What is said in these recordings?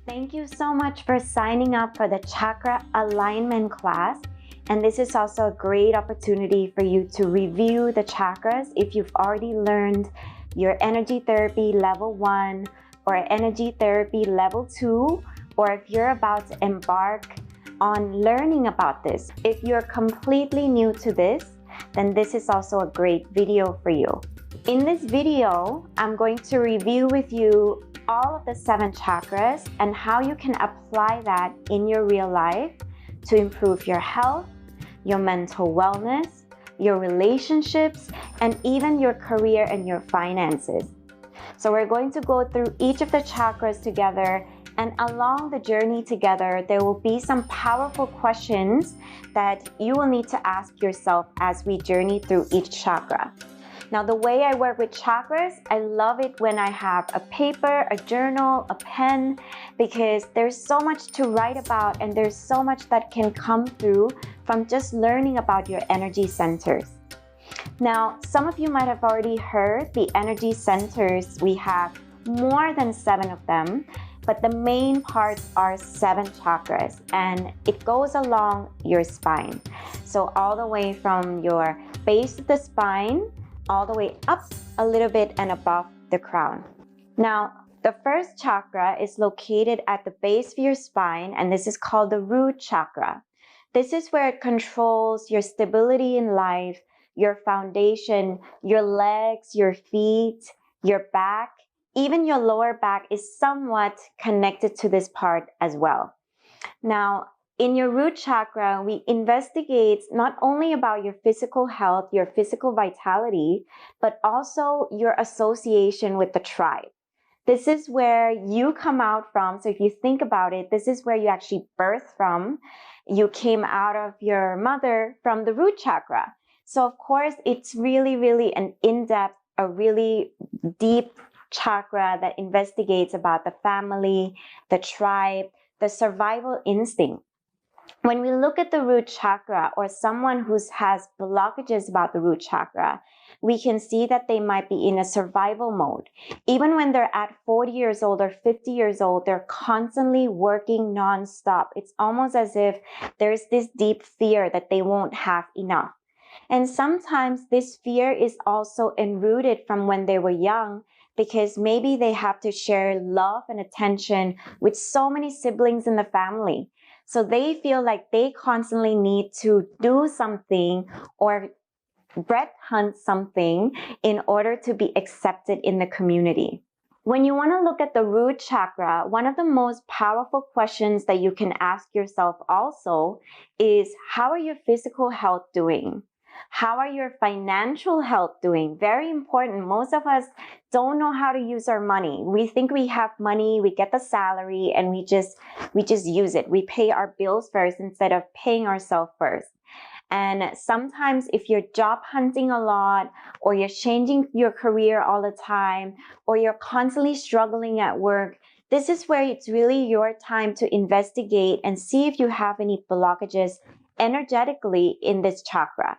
Thank you so much for signing up for the Chakra Alignment class. And this is also a great opportunity for you to review the chakras if you've already learned your energy therapy level 1 or energy therapy level 2, or if you're about to embark on learning about this. If you're completely new to this, then this is also a great video for you. In this video, I'm going to review with you all of the 7 chakras and how you can apply that in your real life to improve your health, your mental wellness, your relationships, and even your career and your finances. So we're going to go through each of the chakras together, and along the journey together, there will be some powerful questions that you will need to ask yourself as we journey through each chakra. Now, the way I work with chakras, I love it when I have a paper, a journal, a pen, because there's so much to write about and there's so much that can come through from just learning about your energy centers. Now, some of you might have already heard the energy centers. We have more than 7 of them, but the main parts are 7 chakras, and it goes along your spine. So all the way from your base of the spine, all the way up a little bit and above the crown. Now, the first chakra is located at the base of your spine, and this is called the root chakra. This is where it controls your stability in life, your foundation, your legs, your feet, your back, even your lower back is somewhat connected to this part as well. Now, in your root chakra, we investigate not only about your physical health, your physical vitality, but also your association with the tribe. This is where you come out from. So if you think about it, this is where you actually birthed from. You came out of your mother from the root chakra. So of course, it's really an in-depth, a really deep chakra that investigates about the family, the tribe, the survival instinct. When we look at the root chakra, or someone who has blockages about the root chakra, we can see that they might be in a survival mode. Even when they're at 40 years old or 50 years old, they're constantly working nonstop. It's almost as if there's this deep fear that they won't have enough. And sometimes this fear is also enrooted from when they were young, because maybe they have to share love and attention with so many siblings in the family. So they feel like they constantly need to do something or bread hunt something in order to be accepted in the community. When you want to look at the root chakra, one of the most powerful questions that you can ask yourself also is, how are your physical health doing? How are your financial health doing? Very important. Most of us don't know how to use our money. We think we have money, we get the salary, and we just use it. We pay our bills first instead of paying ourselves first. And sometimes if you're job hunting a lot, or you're changing your career all the time, or you're constantly struggling at work, this is where it's really your time to investigate and see if you have any blockages energetically in this chakra.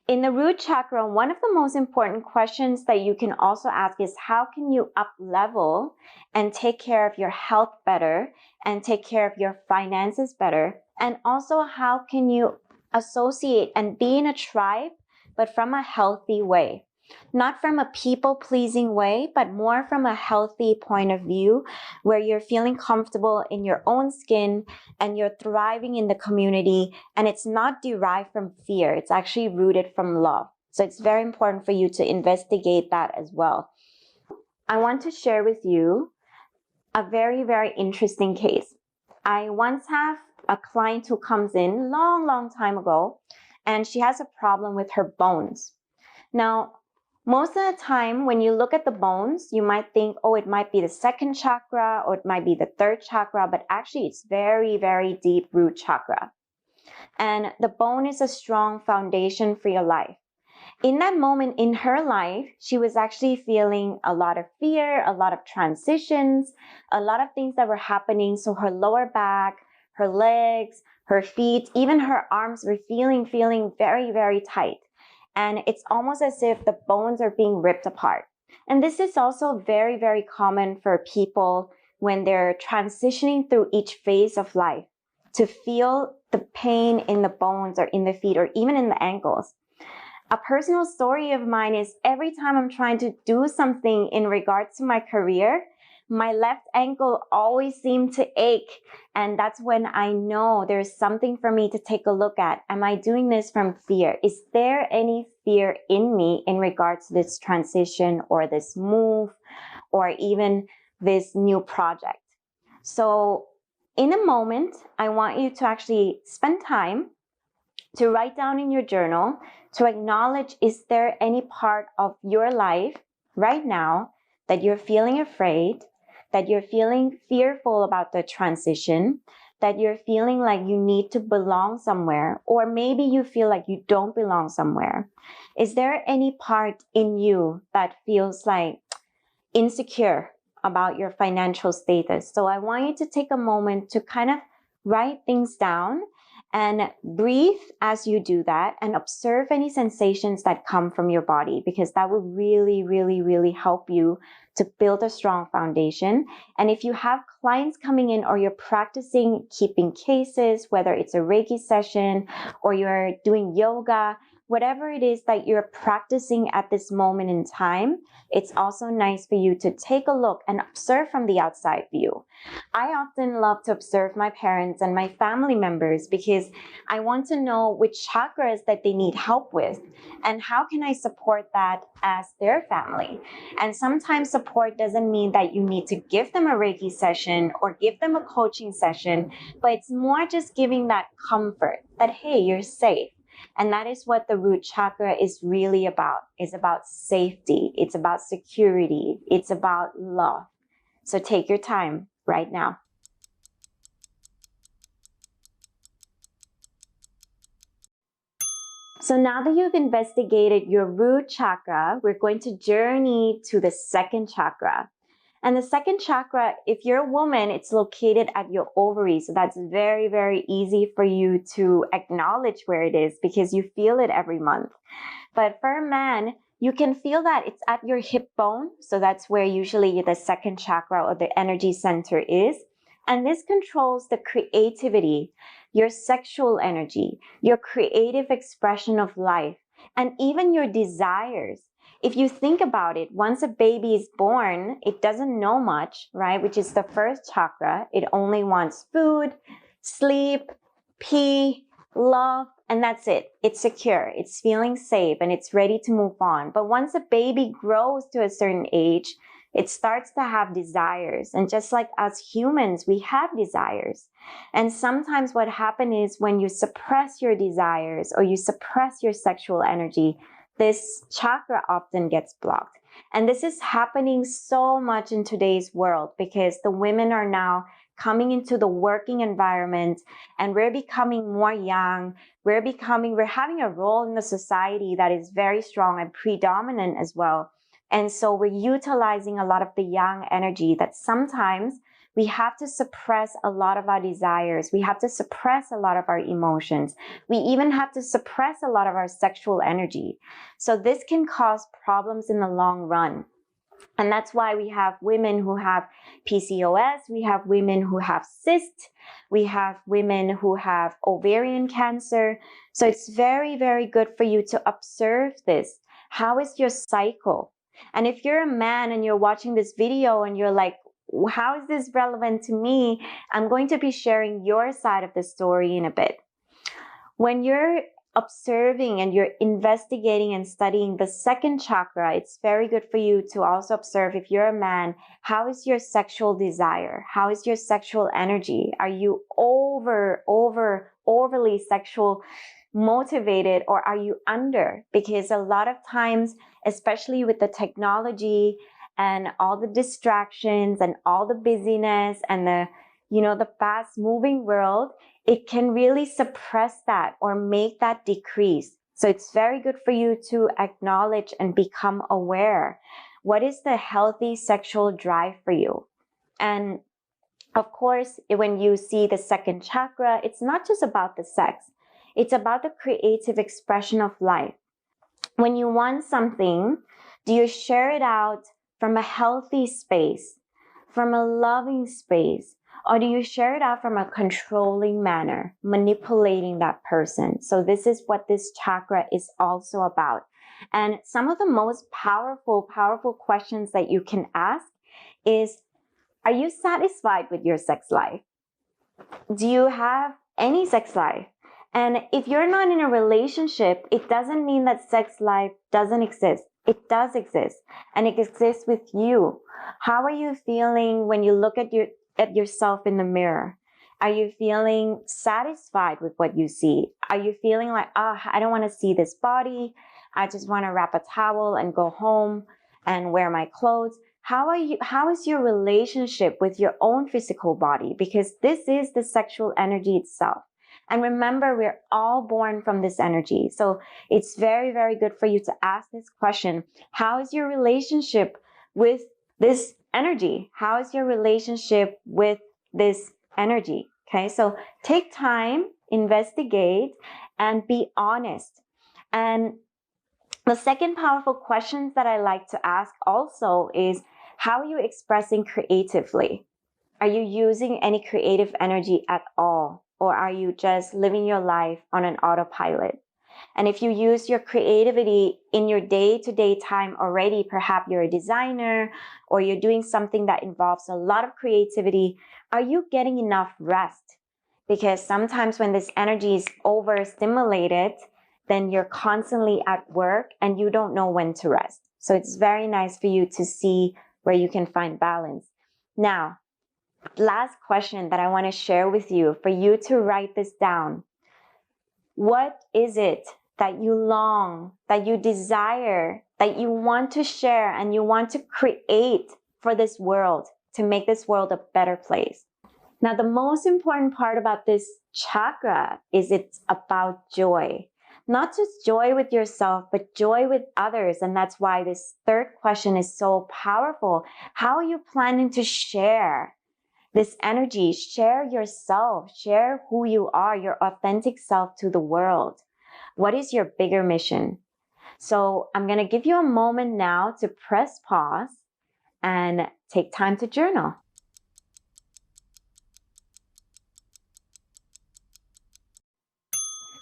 In the root chakra, one of the most important questions that you can also ask is, how can you up level and take care of your health better and take care of your finances better? And also, how can you associate and be in a tribe, but from a healthy way? Not from a people-pleasing way, but more from a healthy point of view, where you're feeling comfortable in your own skin and you're thriving in the community, and it's not derived from fear. It's actually rooted from love. So it's very important for you to investigate that as well. I want to share with you a very interesting case. I once have a client who comes in long time ago, and she has a problem with her bones. Now, most of the time, when you look at the bones, you might think, oh, it might be the 2nd chakra, or it might be the 3rd chakra, but actually it's very deep root chakra. And the bone is a strong foundation for your life. In that moment in her life, she was actually feeling a lot of fear, a lot of transitions, a lot of things that were happening. So her lower back, her legs, her feet, even her arms were feeling very tight. And it's almost as if the bones are being ripped apart. And this is also very common for people when they're transitioning through each phase of life, to feel the pain in the bones or in the feet or even in the ankles. A personal story of mine is every time I'm trying to do something in regards to my career, my left ankle always seemed to ache. And that's when I know there's something for me to take a look at. Am I doing this from fear? Is there any fear in me in regards to this transition or this move or even this new project? So in a moment, I want you to actually spend time to write down in your journal, to acknowledge, is there any part of your life right now that you're feeling afraid, that you're feeling fearful about the transition, that you're feeling like you need to belong somewhere, or maybe you feel like you don't belong somewhere? Is there any part in you that feels like insecure about your financial status? So I want you to take a moment to kind of write things down and breathe as you do that, and observe any sensations that come from your body, because that will really, really, really help you to build a strong foundation. And if you have clients coming in or you're practicing keeping cases, whether it's a Reiki session or you're doing yoga, whatever it is that you're practicing at this moment in time, it's also nice for you to take a look and observe from the outside view. I often love to observe my parents and my family members because I want to know which chakras that they need help with and how can I support that as their family. And sometimes support doesn't mean that you need to give them a Reiki session or give them a coaching session, but it's more just giving that comfort that, hey, you're safe. And that is what the root chakra is really about. It's about safety. It's about security. It's about love. So take your time right now. So now that you've investigated your root chakra, we're going to journey to the second chakra. And the second chakra, if you're a woman, it's located at your ovaries. So that's very, very easy for you to acknowledge where it is because you feel it every month. But for a man, you can feel that it's at your hip bone. So that's where usually the second chakra or the energy center is. And this controls the creativity, your sexual energy, your creative expression of life, and even your desires. If you think about it, once a baby is born, it doesn't know much, right? Which is the first chakra. It only wants food, sleep, pee, love, and that's it. It's secure, it's feeling safe, and it's ready to move on. But once a baby grows to a certain age, it starts to have desires. And just like us humans, we have desires. And sometimes what happens is when you suppress your desires or you suppress your sexual energy, this chakra often gets blocked. And this is happening so much in today's world because the women are now coming into the working environment and we're becoming more young. We're having a role in the society that is very strong and predominant as well. And so we're utilizing a lot of the yang energy that sometimes we have to suppress a lot of our desires. We have to suppress a lot of our emotions. We even have to suppress a lot of our sexual energy. So this can cause problems in the long run. And that's why we have women who have PCOS, we have women who have cysts, we have women who have ovarian cancer. So it's very, very good for you to observe this. How is your cycle? And if you're a man and you're watching this video and you're like, how is this relevant to me? I'm going to be sharing your side of the story in a bit. When you're observing and you're investigating and studying the second chakra, it's very good for you to also observe, if you're a man, how is your sexual desire? How is your sexual energy? Are you overly sexual motivated, or are you under? Because a lot of times, especially with the technology and all the distractions and all the busyness and the fast moving world, it can really suppress that or make that decrease. So it's very good for you to acknowledge and become aware. What is the healthy sexual drive for you? And of course, when you see the second chakra, it's not just about the sex. It's about the creative expression of life. When you want something, do you share it out from a healthy space, from a loving space? Or do you share it out from a controlling manner, manipulating that person? So this is what this chakra is also about. And some of the most powerful questions that you can ask is, are you satisfied with your sex life? Do you have any sex life? And if you're not in a relationship, it doesn't mean that sex life doesn't exist. It does exist, and it exists with you. How are you feeling when you look at yourself in the mirror? Are you feeling satisfied with what you see? Are you feeling like, oh, I don't want to see this body. I just want to wrap a towel and go home and wear my clothes. How is your relationship with your own physical body? Because this is the sexual energy itself. And remember, we're all born from this energy. So it's very, very good for you to ask this question. How is your relationship with this energy? How is your relationship with this energy? Okay, so take time, investigate, and be honest. And the second powerful question that I like to ask also is, how are you expressing creatively? Are you using any creative energy at all? Or are you just living your life on an autopilot? And if you use your creativity in your day-to-day time already, perhaps you're a designer or you're doing something that involves a lot of creativity, are you getting enough rest? Because sometimes when this energy is overstimulated, then you're constantly at work and you don't know when to rest. So it's very nice for you to see where you can find balance. Now, last question that I want to share with you, for you to write this down. What is it that you long, that you desire, that you want to share and you want to create for this world, to make this world a better place? Now, the most important part about this chakra is it's about joy. Not just joy with yourself, but joy with others. And that's why this third question is so powerful. How are you planning to share this energy? Share yourself, share who you are, your authentic self to the world. What is your bigger mission? So I'm going to give you a moment now to press pause and take time to journal.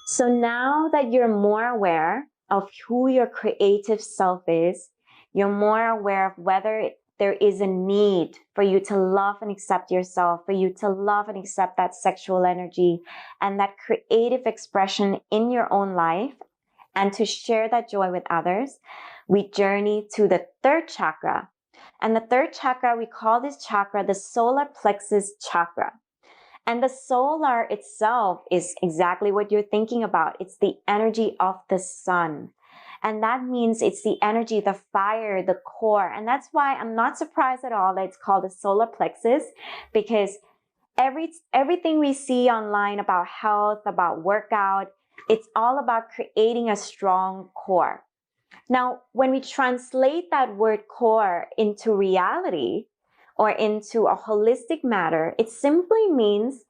So now that you're more aware of who your creative self is, you're more aware of whether there is a need for you to love and accept yourself, for you to love and accept that sexual energy and that creative expression in your own life, and to share that joy with others, we journey to the third chakra. And the third chakra, we call this chakra the solar plexus chakra. And the solar itself is exactly what you're thinking about. It's the energy of the sun. And that means it's the energy, the fire, the core. And that's why I'm not surprised at all that it's called the solar plexus, because everything we see online about health, about workout, it's all about creating a strong core. Now, when we translate that word core into reality, or into a holistic matter, it simply means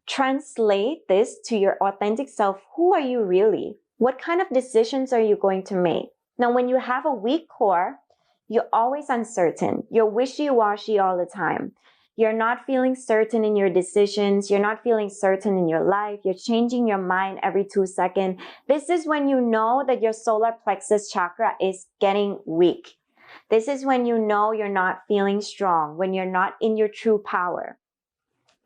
translate this to your authentic self. Who are you really? What kind of decisions are you going to make? Now, when you have a weak core, you're always uncertain. You're wishy-washy all the time. You're not feeling certain in your decisions. You're not feeling certain in your life. You're changing your mind every 2 seconds. This is when you know that your solar plexus chakra is getting weak. This is when you know you're not feeling strong, when you're not in your true power.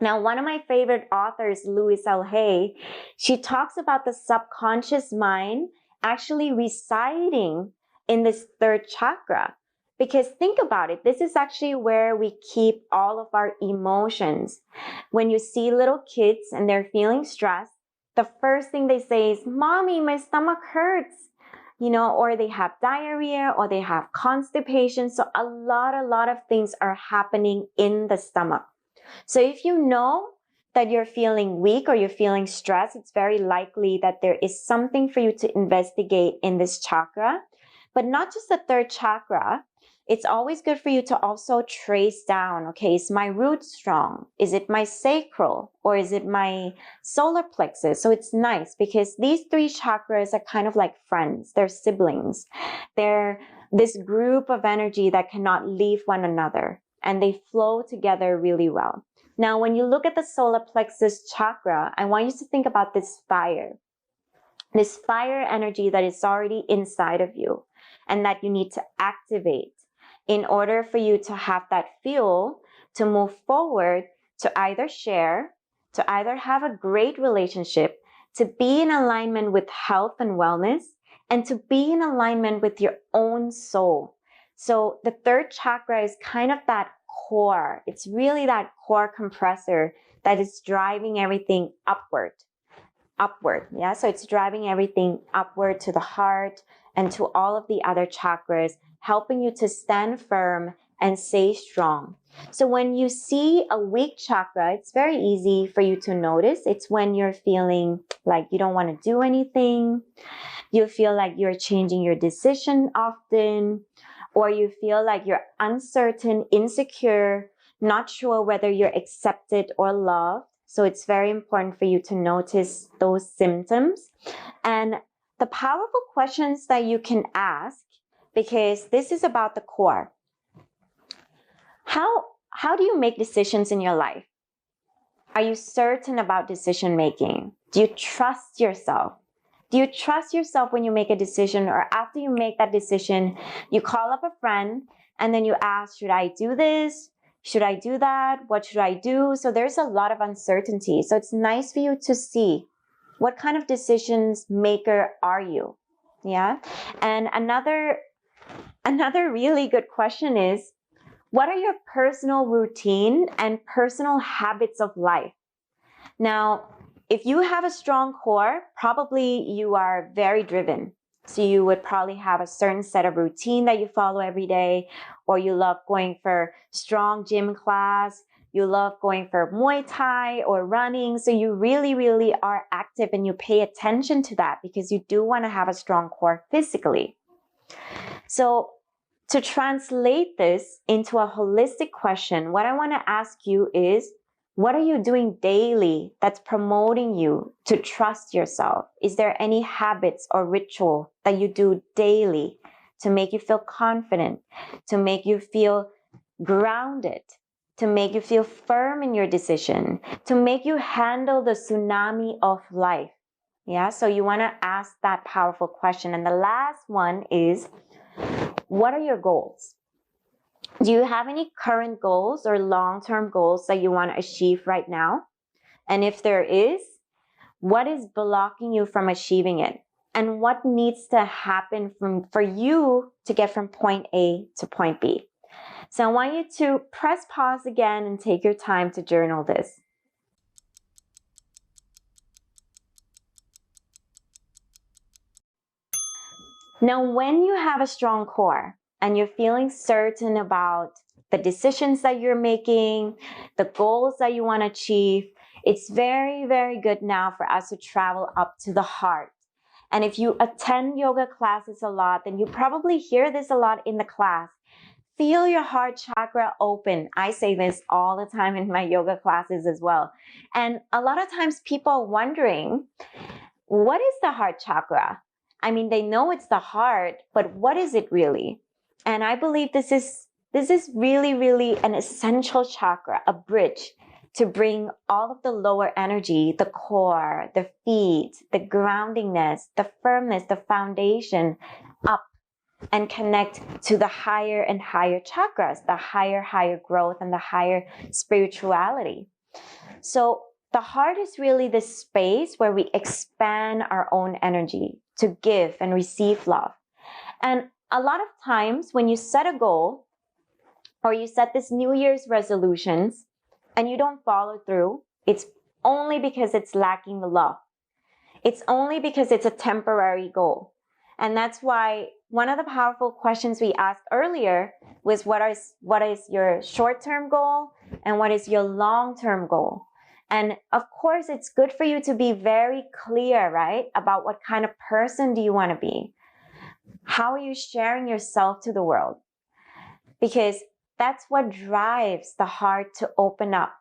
Now, one of my favorite authors, Louise L. Hay, she talks about the subconscious mind actually residing in this third chakra. Because think about it, this is actually where we keep all of our emotions. When you see little kids and they're feeling stressed, the first thing they say is, "Mommy, my stomach hurts." Or they have diarrhea, or they have constipation. So a lot of things are happening in the stomach. So if you know that you're feeling weak or you're feeling stressed, it's very likely that there is something for you to investigate in this chakra. But not just the third chakra. It's always good for you to also trace down, okay, is my root strong? Is it my sacral? Or is it my solar plexus? So it's nice because these three chakras are kind of like friends. They're siblings. They're this group of energy that cannot leave one another. and they flow together really well. Now, when you look at the solar plexus chakra, I want you to think about this fire energy that is already inside of you and that you need to activate in order for you to have that fuel to move forward, to either share, to either have a great relationship, to be in alignment with health and wellness, and to be in alignment with your own soul. So the third chakra is kind of that core. It's really that core compressor that is driving everything upward. Yeah, so it's driving everything upward to the heart and to all of the other chakras, helping you to stand firm and stay strong. So when you see a weak chakra, it's very easy for you to notice. It's when you're feeling like you don't want to do anything, you feel like you're changing your decision often, or you feel like you're uncertain, insecure, not sure whether you're accepted or loved. So it's very important for you to notice those symptoms. And the powerful questions that you can ask, because this is about the core. How do you make decisions in your life? Are you certain about decision making? Do you trust yourself? Do you trust yourself when you make a decision, or after you make that decision, you call up a friend and then you ask, should I do this? Should I do that? What should I do? So there's a lot of uncertainty. So it's nice for you to see what kind of decisions maker are you? Yeah. And another really good question is, what are your personal routine and personal habits of life? Now, if you have a strong core, probably you are very driven. So you would probably have a certain set of routine that you follow every day, or you love going for strong gym class, you love going for Muay Thai or running. So you really, really are active and you pay attention to that because you do want to have a strong core physically. So to translate this into a holistic question, what I want to ask you is, what are you doing daily that's promoting you to trust yourself? Is there any habits or ritual that you do daily to make you feel confident, to make you feel grounded, to make you feel firm in your decision, to make you handle the tsunami of life? Yeah, so you want to ask that powerful question. And the last one is, what are your goals? Do you have any current goals or long-term goals that you want to achieve right now? And if there is, what is blocking you from achieving it? And what needs to happen for you to get from point A to point B? So I want you to press pause again and take your time to journal this. Now, when you have a strong core and you're feeling certain about the decisions that you're making, the goals that you want to achieve, it's very, very good now for us to travel up to the heart. And if you attend yoga classes a lot, then you probably hear this a lot in the class. Feel your heart chakra open. I say this all the time in my yoga classes as well. And a lot of times people are wondering, what is the heart chakra? I mean, they know it's the heart, but what is it really? And I believe this is really, really an essential chakra, a bridge to bring all of the lower energy, the core, the feet, the groundingness, the firmness, the foundation up and connect to the higher and higher chakras, the higher growth and the higher spirituality. So the heart is really the space where we expand our own energy to give and receive love. And a lot of times when you set a goal or you set this New Year's resolutions and you don't follow through, it's only because it's lacking love. It's only because it's a temporary goal. And that's why one of the powerful questions we asked earlier was, what is your short-term goal and what is your long-term goal? And of course, it's good for you to be very clear, right? About what kind of person do you want to be? How are you sharing yourself to the world? Because that's what drives the heart to open up.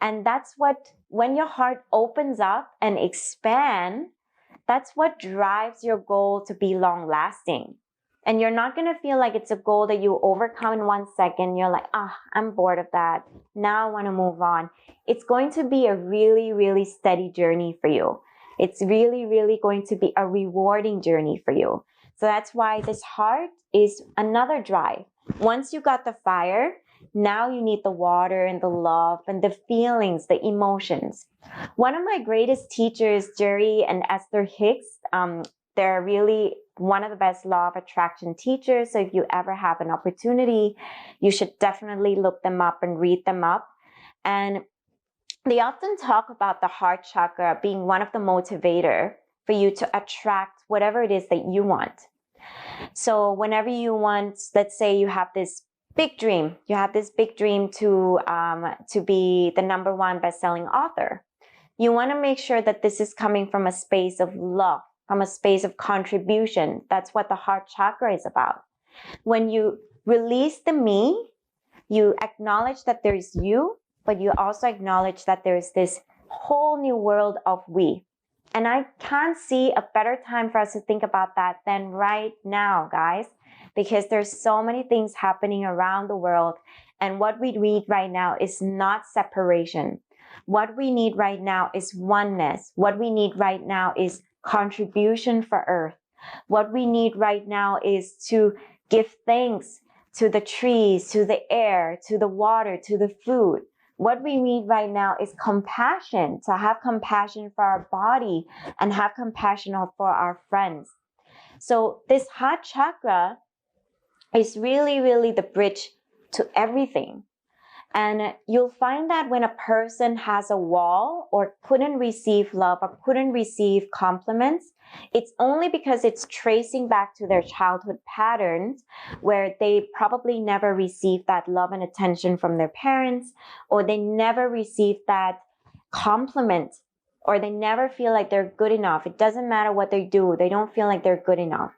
And that's what, when your heart opens up and expand, that's what drives your goal to be long lasting. And you're not going to feel like it's a goal that you overcome in 1 second. You're like, I'm bored of that. Now I want to move on. It's going to be a really, really steady journey for you. It's really, really going to be a rewarding journey for you. So that's why this heart is another drive. Once you got the fire, now you need the water and the love and the feelings, the emotions. One of my greatest teachers, Jerry and Esther Hicks, they're really one of the best law of attraction teachers. So if you ever have an opportunity, you should definitely look them up and read them up. And they often talk about the heart chakra being one of the motivator for you to attract whatever it is that you want. So whenever you want, let's say you have this big dream, to be the #1 best-selling author. You want to make sure that this is coming from a space of love, from a space of contribution. That's what the heart chakra is about. When you release the me, you acknowledge that there's you, but you also acknowledge that there's this whole new world of we. And I can't see a better time for us to think about that than right now, guys, because there's so many things happening around the world. And what we need right now is not separation. What we need right now is oneness. What we need right now is contribution for Earth. What we need right now is to give thanks to the trees, to the air, to the water, to the food. What we need right now is compassion, to have compassion for our body and have compassion for our friends. So this heart chakra is really, really the bridge to everything. And you'll find that when a person has a wall or couldn't receive love or couldn't receive compliments, it's only because it's tracing back to their childhood patterns where they probably never received that love and attention from their parents, or they never received that compliment, or they never feel like they're good enough. It doesn't matter what they do. They don't feel like they're good enough.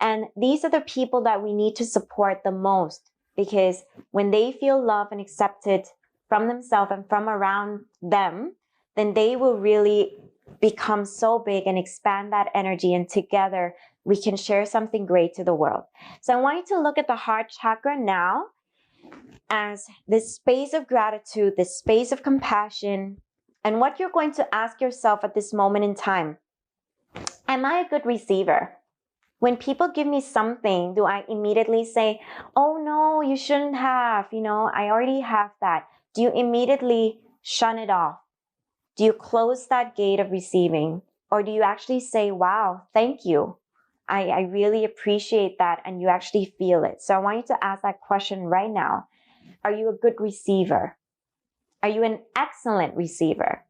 And these are the people that we need to support the most, because when they feel loved and accepted from themselves and from around them, then they will really become so big and expand that energy. And together we can share something great to the world. So I want you to look at the heart chakra now as this space of gratitude, this space of compassion. And what you're going to ask yourself at this moment in time: am I a good receiver? When people give me something, do I immediately say, oh no, you shouldn't have, I already have that? Do you immediately shun it off? Do you close that gate of receiving? Or do you actually say, wow, thank you. I really appreciate that, and you actually feel it. So I want you to ask that question right now. Are you a good receiver? Are you an excellent receiver?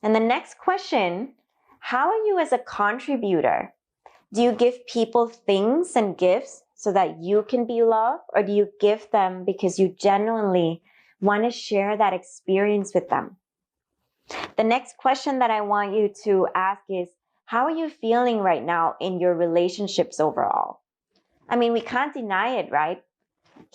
And the next question, how are you as a contributor? Do you give people things and gifts so that you can be loved? Or do you give them because you genuinely want to share that experience with them? The next question that I want you to ask is, how are you feeling right now in your relationships overall? I mean, we can't deny it, right?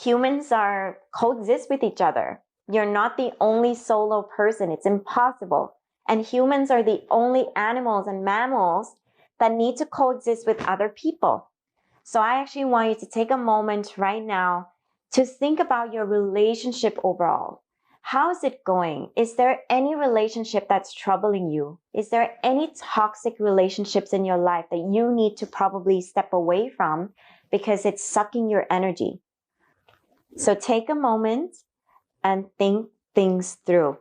Humans are coexist with each other. You're not the only solo person. It's impossible. And humans are the only animals and mammals that need to coexist with other people. So I actually want you to take a moment right now to think about your relationship overall. How's it going? Is there any relationship that's troubling you? Is there any toxic relationships in your life that you need to probably step away from because it's sucking your energy? So take a moment and think things through.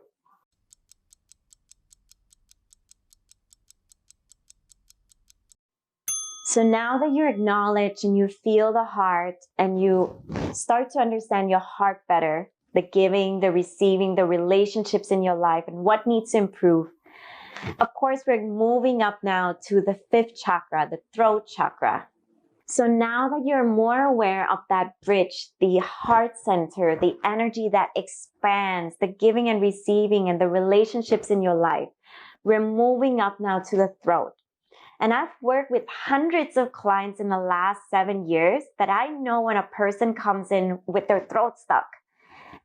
So now that you're acknowledged and you feel the heart and you start to understand your heart better, the giving, the receiving, the relationships in your life, and what needs to improve. Of course, we're moving up now to the 5th chakra, the throat chakra. So now that you're more aware of that bridge, the heart center, the energy that expands, the giving and receiving and the relationships in your life, we're moving up now to the throat. And I've worked with hundreds of clients in the last 7 years that I know when a person comes in with their throat stuck.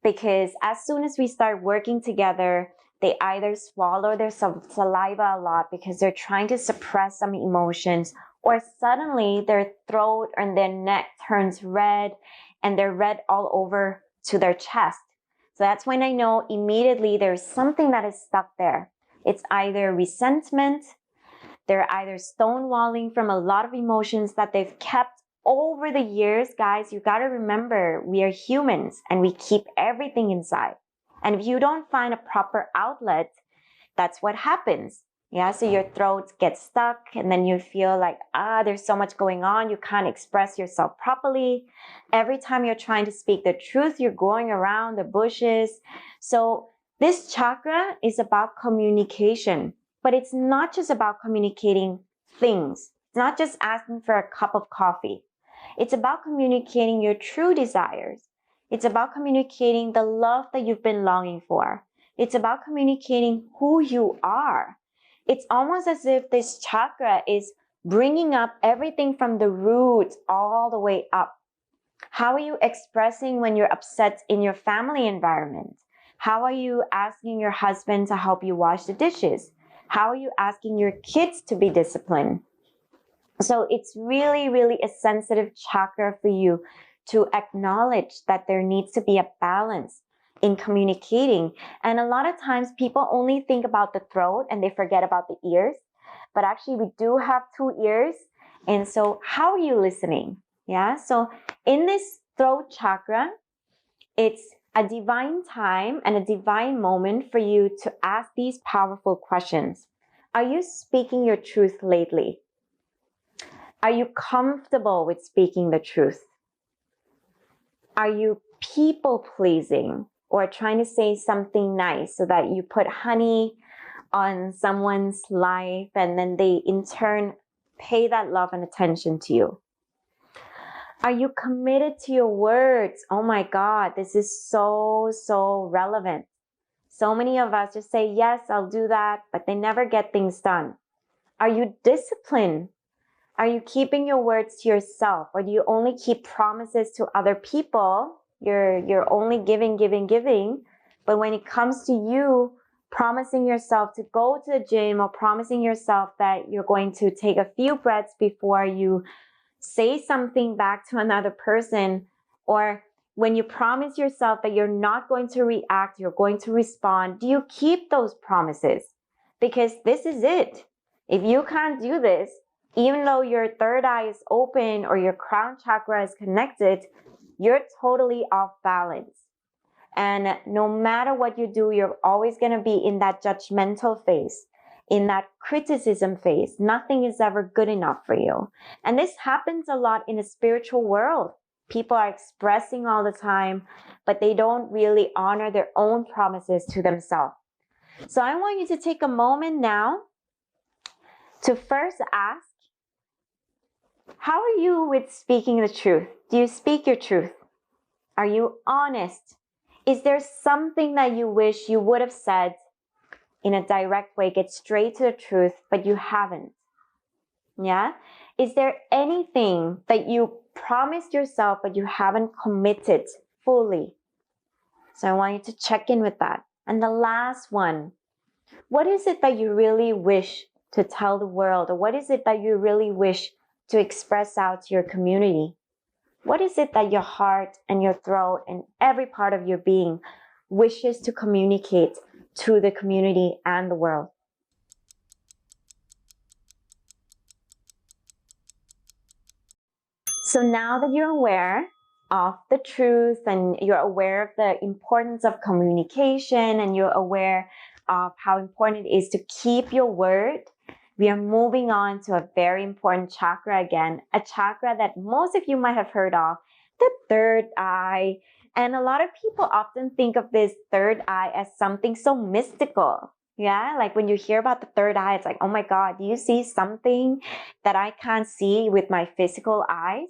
Because as soon as we start working together, they either swallow their saliva a lot because they're trying to suppress some emotions, or suddenly their throat and their neck turns red and they're red all over to their chest. So that's when I know immediately there's something that is stuck there. It's either resentment, they're either stonewalling from a lot of emotions that they've kept over the years. Guys, you got to remember, we are humans and we keep everything inside. And if you don't find a proper outlet, that's what happens. Yeah, so your throat gets stuck and then you feel like, there's so much going on. You can't express yourself properly. Every time you're trying to speak the truth, you're going around the bushes. So this chakra is about communication, but it's not just about communicating things. It's not just asking for a cup of coffee. It's about communicating your true desires. It's about communicating the love that you've been longing for. It's about communicating who you are. It's almost as if this chakra is bringing up everything from the roots all the way up. How are you expressing when you're upset in your family environment? How are you asking your husband to help you wash the dishes? How are you asking your kids to be disciplined? So it's really, really a sensitive chakra for you to acknowledge that there needs to be a balance in communicating. And a lot of times people only think about the throat and they forget about the ears. But actually we do have 2 ears. And so how are you listening? Yeah. So in this throat chakra, it's a divine time and a divine moment for you to ask these powerful questions. Are you speaking your truth lately? Are you comfortable with speaking the truth? Are you people pleasing or trying to say something nice so that you put honey on someone's life and then they in turn pay that love and attention to you? Are you committed to your words? Oh my God, this is so relevant. So many of us just say, yes, I'll do that, but they never get things done. Are you disciplined? Are you keeping your words to yourself? Or do you only keep promises to other people? You're only giving. But when it comes to you promising yourself to go to the gym or promising yourself that you're going to take a few breaths before you say something back to another person, or when you promise yourself that you're not going to react, you're going to respond, do you keep those promises? Because this is it. If you can't do this, even though your third eye is open or your crown chakra is connected, you're totally off balance. And no matter what you do, you're always going to be in that judgmental phase, in that criticism phase. Nothing is ever good enough for you. And this happens a lot in the spiritual world. People are expressing all the time, but they don't really honor their own promises to themselves. So I want you to take a moment now to first ask, how are you with speaking the truth? Do you speak your truth? Are you honest? Is there something that you wish you would have said in a direct way, get straight to the truth, but you haven't? Yeah? Is there anything that you promised yourself, but you haven't committed fully? So I want you to check in with that. And the last one, what is it that you really wish to tell the world? Or what is it that you really wish to express out to your community? What is it that your heart and your throat and every part of your being wishes to communicate to the community and the world? So now that you're aware of the truth and you're aware of the importance of communication and you're aware of how important it is to keep your word, we are moving on to a very important chakra again, a chakra that most of you might have heard of, the third eye. And a lot of people often think of this third eye as something so mystical. Yeah, like when you hear about the third eye, it's like, oh my God, do you see something that I can't see with my physical eyes?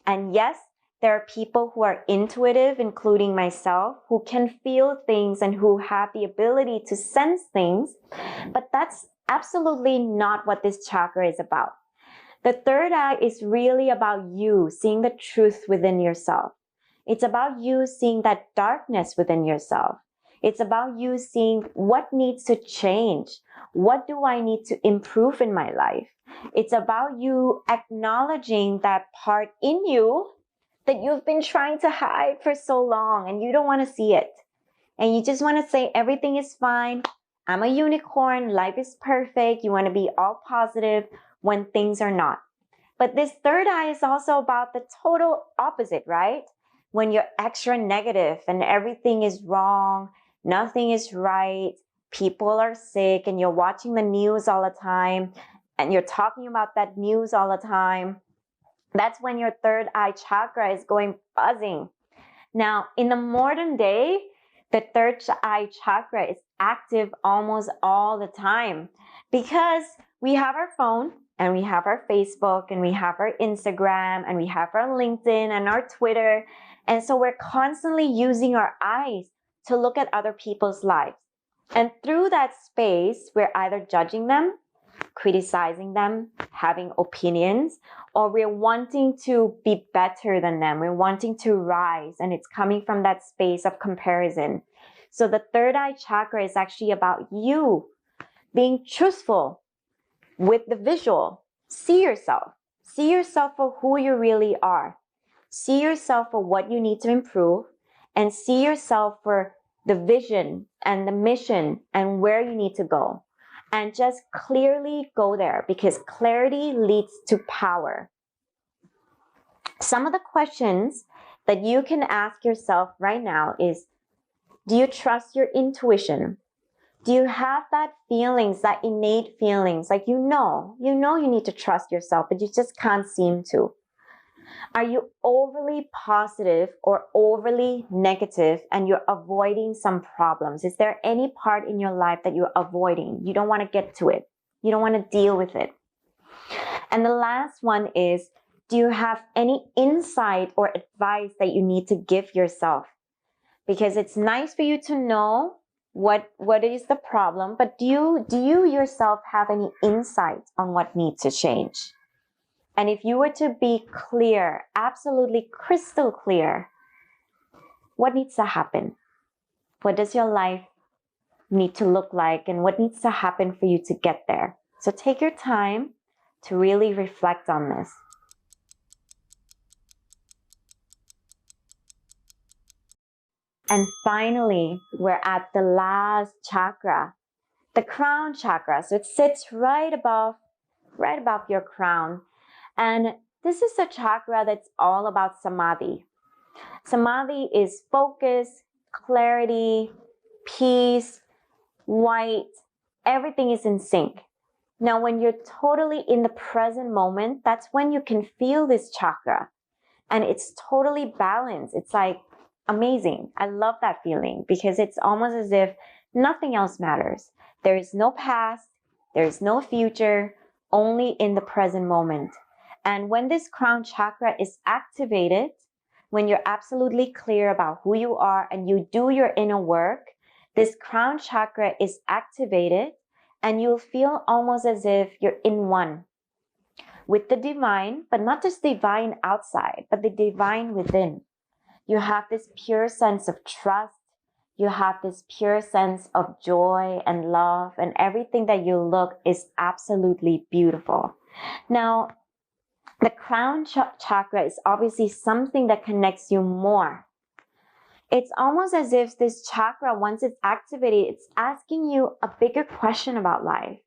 And yes, there are people who are intuitive, including myself, who can feel things and who have the ability to sense things, but that's absolutely not what this chakra is about. The third eye is really about you seeing the truth within yourself. It's about you seeing that darkness within yourself. It's about you seeing what needs to change. What do I need to improve in my life? It's about you acknowledging that part in you that you've been trying to hide for so long and you don't want to see it. And you just want to say everything is fine. I'm a unicorn. Life is perfect. You want to be all positive when things are not. But this third eye is also about the total opposite, right? When you're extra negative and everything is wrong, nothing is right, people are sick, and you're watching the news all the time, and you're talking about that news all the time. That's when your third eye chakra is going buzzing. Now, in the modern day, the third eye chakra is active almost all the time because we have our phone and we have our Facebook and we have our Instagram and we have our LinkedIn and our Twitter. And so we're constantly using our eyes to look at other people's lives. And through that space, we're either judging them, criticizing them, having opinions, or we're wanting to be better than them. We're wanting to rise, and it's coming from that space of comparison. So the third eye chakra is actually about you being truthful with the visual. See yourself. See yourself for who you really are. See yourself for what you need to improve, and see yourself for the vision and the mission and where you need to go. And just clearly go there, because clarity leads to power. Some of the questions that you can ask yourself right now is, do you trust your intuition? Do you have that feelings, that innate feelings, like you know you need to trust yourself, but you just can't seem to? Are you overly positive or overly negative and you're avoiding some problems? Is there any part in your life that you're avoiding? You don't want to get to it. You don't want to deal with it. And the last one is, do you have any insight or advice that you need to give yourself? Because it's nice for you to know what is the problem, but do you yourself have any insight on what needs to change? And if you were to be clear, absolutely crystal clear, what needs to happen? What does your life need to look like? And what needs to happen for you to get there? So take your time to really reflect on this. And finally, we're at the last chakra, the crown chakra. So it sits right above your crown. And this is a chakra that's all about samadhi. Samadhi is focus, clarity, peace, white. Everything is in sync. Now, when you're totally in the present moment, that's when you can feel this chakra. And it's totally balanced. It's like amazing. I love that feeling because it's almost as if nothing else matters. There is no past. There is no future. Only in the present moment. And when this crown chakra is activated, when you're absolutely clear about who you are and you do your inner work, this crown chakra is activated and you'll feel almost as if you're in one with the divine, but not just divine outside, but the divine within. You have this pure sense of trust. You have this pure sense of joy and love, and everything that you look is absolutely beautiful. Now, the crown chakra is obviously something that connects you more. It's almost as if this chakra, once it's activated, it's asking you a bigger question about life.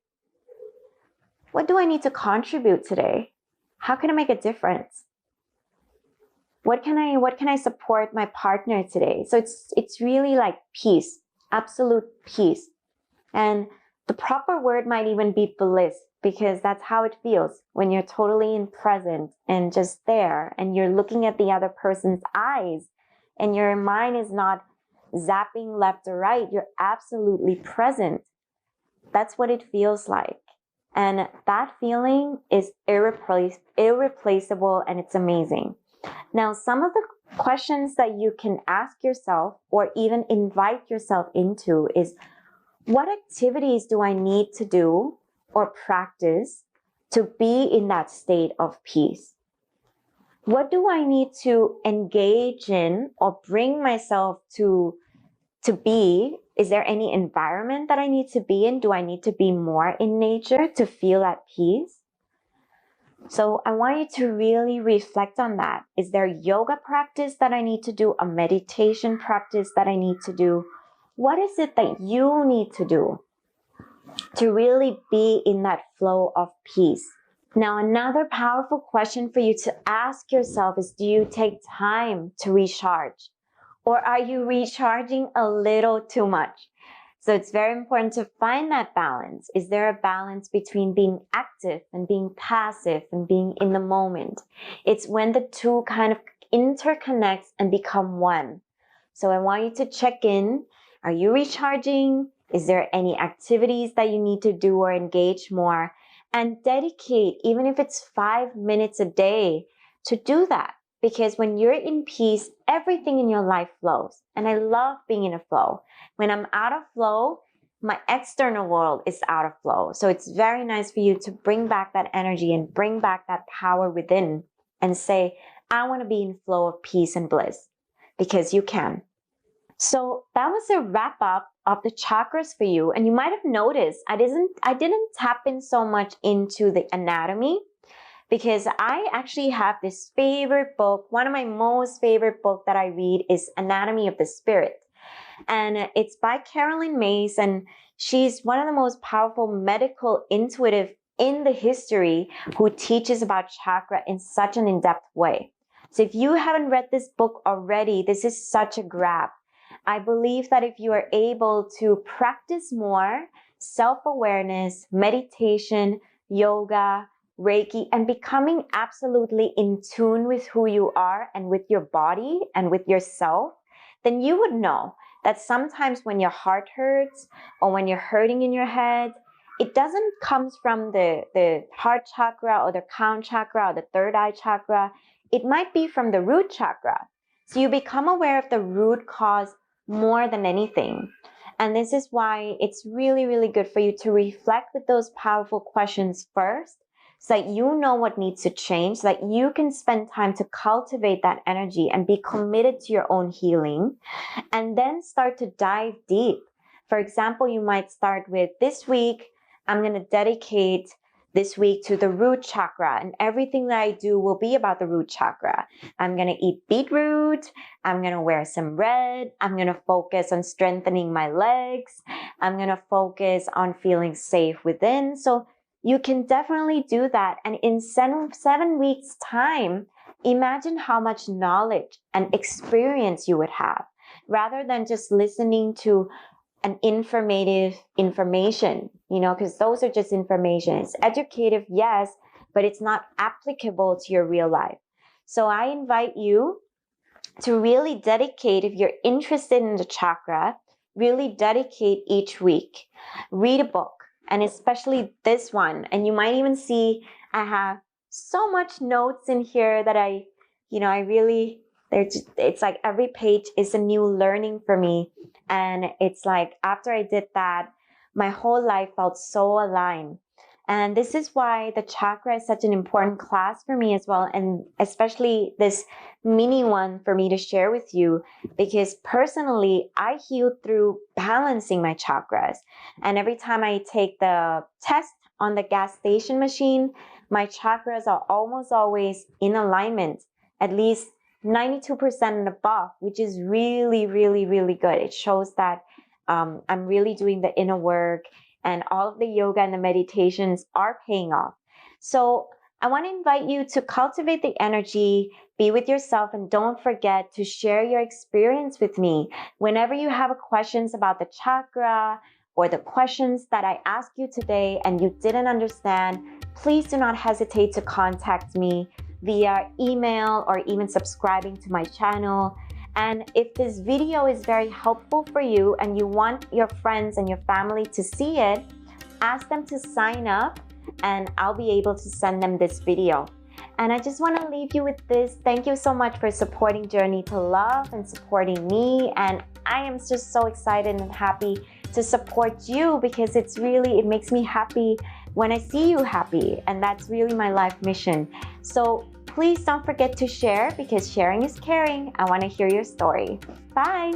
What do I need to contribute today? How can I make a difference? What can I support my partner today? So it's really like peace, absolute peace. And the proper word might even be bliss, because that's how it feels when you're totally in present and just there and you're looking at the other person's eyes and your mind is not zapping left or right. You're absolutely present. That's what it feels like. And that feeling is irreplaceable, and it's amazing. Now, some of the questions that you can ask yourself or even invite yourself into is, what activities do I need to do or practice to be in that state of peace? What do I need to engage in or bring myself to to be? Is there any environment that I need to be in? Do I need to be more in nature to feel at peace? So I want you to really reflect on that. Is there yoga practice that I need to do? A meditation practice that I need to do? What is it that you need to do to really be in that flow of peace? Now, another powerful question for you to ask yourself is, do you take time to recharge? Or are you recharging a little too much? So it's very important to find that balance. Is there a balance between being active and being passive and being in the moment? It's when the two kind of interconnect and become one. So I want you to check in. Are you recharging? Is there any activities that you need to do or engage more? And dedicate, even if it's 5 minutes a day, to do that. Because when you're in peace, everything in your life flows. And I love being in a flow. When I'm out of flow, my external world is out of flow. So it's very nice for you to bring back that energy and bring back that power within and say, I want to be in flow of peace and bliss, because you can. So that was a wrap up of the chakras for you. And you might have noticed I didn't tap in so much into the anatomy, because I actually have this favorite book. One of my most favorite book that I read is Anatomy of the Spirit. And it's by Caroline Myss, and she's one of the most powerful medical intuitive in the history who teaches about chakra in such an in-depth way. So if you haven't read this book already, this is such a grab. I believe that if you are able to practice more self-awareness, meditation, yoga, Reiki, and becoming absolutely in tune with who you are and with your body and with yourself, then you would know that sometimes when your heart hurts or when you're hurting in your head, it doesn't come from the heart chakra or the crown chakra or the third eye chakra. It might be from the root chakra. So you become aware of the root cause more than anything. And this is why it's really, really good for you to reflect with those powerful questions first, so that you know what needs to change, so that you can spend time to cultivate that energy and be committed to your own healing, and then start to dive deep. For example, you might start with, this week, I'm going to dedicate this week to the root chakra, and everything that I do will be about the root chakra. I'm going to eat beetroot. I'm going to wear some red. I'm going to focus on strengthening my legs. I'm going to focus on feeling safe within. So you can definitely do that. And in 7 weeks' time, imagine how much knowledge and experience you would have, rather than just listening to an information, because those are just information. It's educative, yes, but it's not applicable to your real life. So I invite you to really dedicate, if you're interested in the chakra, really dedicate each week. Read a book, and especially this one. And you might even see I have so much notes in here that it's like every page is a new learning for me. And it's like after I did that, my whole life felt so aligned. And this is why the chakra is such an important class for me as well. And especially this mini one for me to share with you, because personally, I healed through balancing my chakras. And every time I take the test on the gas station machine, my chakras are almost always in alignment, at least 92% and above, which is really, really, really good. It shows that I'm really doing the inner work, and all of the yoga and the meditations are paying off. So I want to invite you to cultivate the energy, be with yourself, and don't forget to share your experience with me. Whenever you have questions about the chakra or the questions that I asked you today and you didn't understand, please do not hesitate to contact me via email or even subscribing to my channel. And if this video is very helpful for you and you want your friends and your family to see it, ask them to sign up and I'll be able to send them this video. And I just want to leave you with this. Thank you so much for supporting Journey to Love and supporting me. And I am just so excited and happy to support you, because it makes me happy when I see you happy. And that's really my life mission. So please don't forget to share, because sharing is caring. I want to hear your story. Bye.